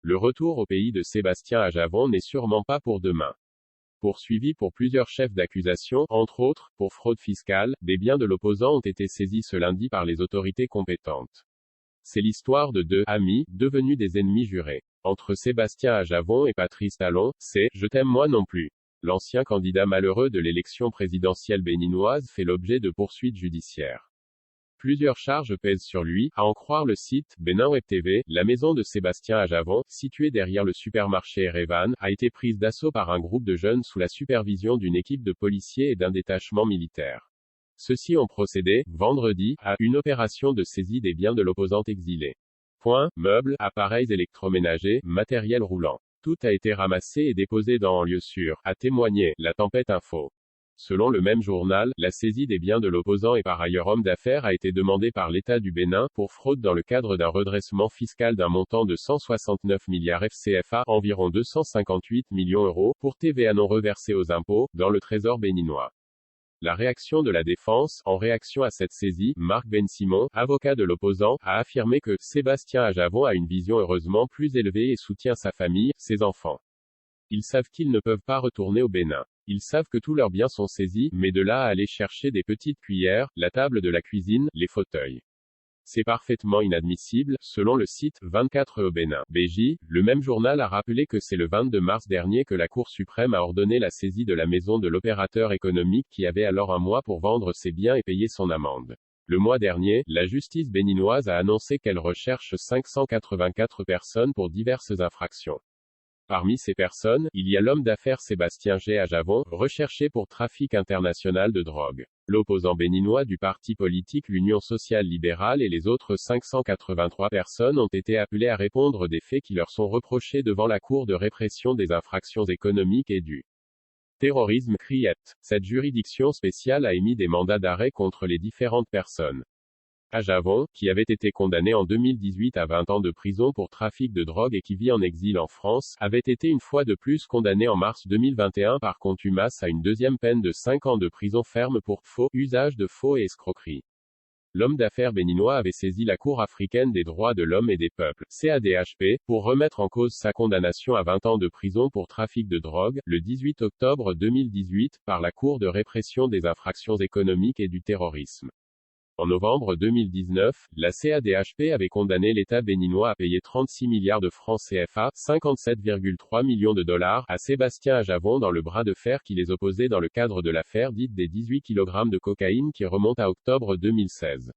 Le retour au pays de Sébastien Ajavon n'est sûrement pas pour demain. Poursuivi pour plusieurs chefs d'accusation, entre autres, pour fraude fiscale, des biens de l'opposant ont été saisis ce lundi par les autorités compétentes. C'est l'histoire de deux amis, devenus des ennemis jurés. Entre Sébastien Ajavon et Patrice Talon, c'est « Je t'aime moi non plus ». L'ancien candidat malheureux de l'élection présidentielle béninoise fait l'objet de poursuites judiciaires. Plusieurs charges pèsent sur lui, à en croire le site Bénin Web TV. La maison de Sébastien Ajavon, située derrière le supermarché Erevan, a été prise d'assaut par un groupe de jeunes sous la supervision d'une équipe de policiers et d'un détachement militaire. Ceux-ci ont procédé, vendredi, à une opération de saisie des biens de l'opposante exilée. Meubles, appareils électroménagers, matériel roulant. Tout a été ramassé et déposé en lieu sûr, a témoigné La Tempête Info. Selon le même journal, la saisie des biens de l'opposant et par ailleurs homme d'affaires a été demandée par l'État du Bénin, pour fraude dans le cadre d'un redressement fiscal d'un montant de 169 milliards FCFA, environ 258 millions €, pour TVA non reversée aux impôts, dans le trésor béninois. La réaction de la défense, en réaction à cette saisie, Marc Ben-Simon, avocat de l'opposant, a affirmé que Sébastien Ajavon a une vision heureusement plus élevée et soutient sa famille, ses enfants. Ils savent qu'ils ne peuvent pas retourner au Bénin. Ils savent que tous leurs biens sont saisis, mais de là à aller chercher des petites cuillères, la table de la cuisine, les fauteuils. C'est parfaitement inadmissible, selon le site 24 au Bénin. BJ, le même journal a rappelé que c'est le 22 mars dernier que la Cour suprême a ordonné la saisie de la maison de l'opérateur économique qui avait alors un mois pour vendre ses biens et payer son amende. Le mois dernier, la justice béninoise a annoncé qu'elle recherche 584 personnes pour diverses infractions. Parmi ces personnes, il y a l'homme d'affaires Sébastien Ajavon, recherché pour trafic international de drogue. L'opposant béninois du parti politique l'Union sociale libérale et les autres 583 personnes ont été appelées à répondre des faits qui leur sont reprochés devant la Cour de répression des infractions économiques et du terrorisme CRIET. Cette juridiction spéciale a émis des mandats d'arrêt contre les différentes personnes. Ajavon, qui avait été condamné en 2018 à 20 ans de prison pour trafic de drogue et qui vit en exil en France, avait été une fois de plus condamné en mars 2021 par contumace à une deuxième peine de 5 ans de prison ferme pour faux, usage de faux et escroquerie. L'homme d'affaires béninois avait saisi la Cour africaine des droits de l'homme et des peuples, CADHP, pour remettre en cause sa condamnation à 20 ans de prison pour trafic de drogue, le 18 octobre 2018, par la Cour de répression des infractions économiques et du terrorisme. En novembre 2019, la CADHP avait condamné l'État béninois à payer 36 milliards de francs CFA, 57,3 millions de dollars, à Sébastien Ajavon dans le bras de fer qui les opposait dans le cadre de l'affaire dite des 18 kg de cocaïne qui remonte à octobre 2016.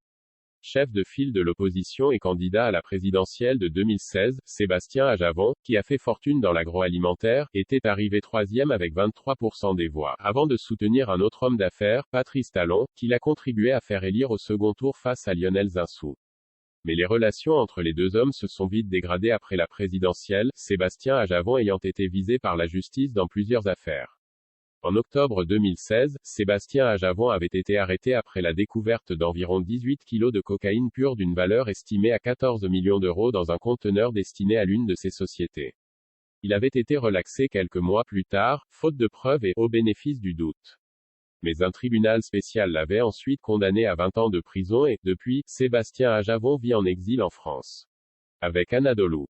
Chef de file de l'opposition et candidat à la présidentielle de 2016, Sébastien Ajavon, qui a fait fortune dans l'agroalimentaire, était arrivé troisième avec 23% des voix, avant de soutenir un autre homme d'affaires, Patrice Talon, qui l'a contribué à faire élire au second tour face à Lionel Zinsou. Mais les relations entre les deux hommes se sont vite dégradées après la présidentielle, Sébastien Ajavon ayant été visé par la justice dans plusieurs affaires. En octobre 2016, Sébastien Ajavon avait été arrêté après la découverte d'environ 18 kg de cocaïne pure d'une valeur estimée à 14 millions d'euros dans un conteneur destiné à l'une de ses sociétés. Il avait été relaxé quelques mois plus tard, faute de preuves et au bénéfice du doute. Mais un tribunal spécial l'avait ensuite condamné à 20 ans de prison et, depuis, Sébastien Ajavon vit en exil en France. Avec Anadolu.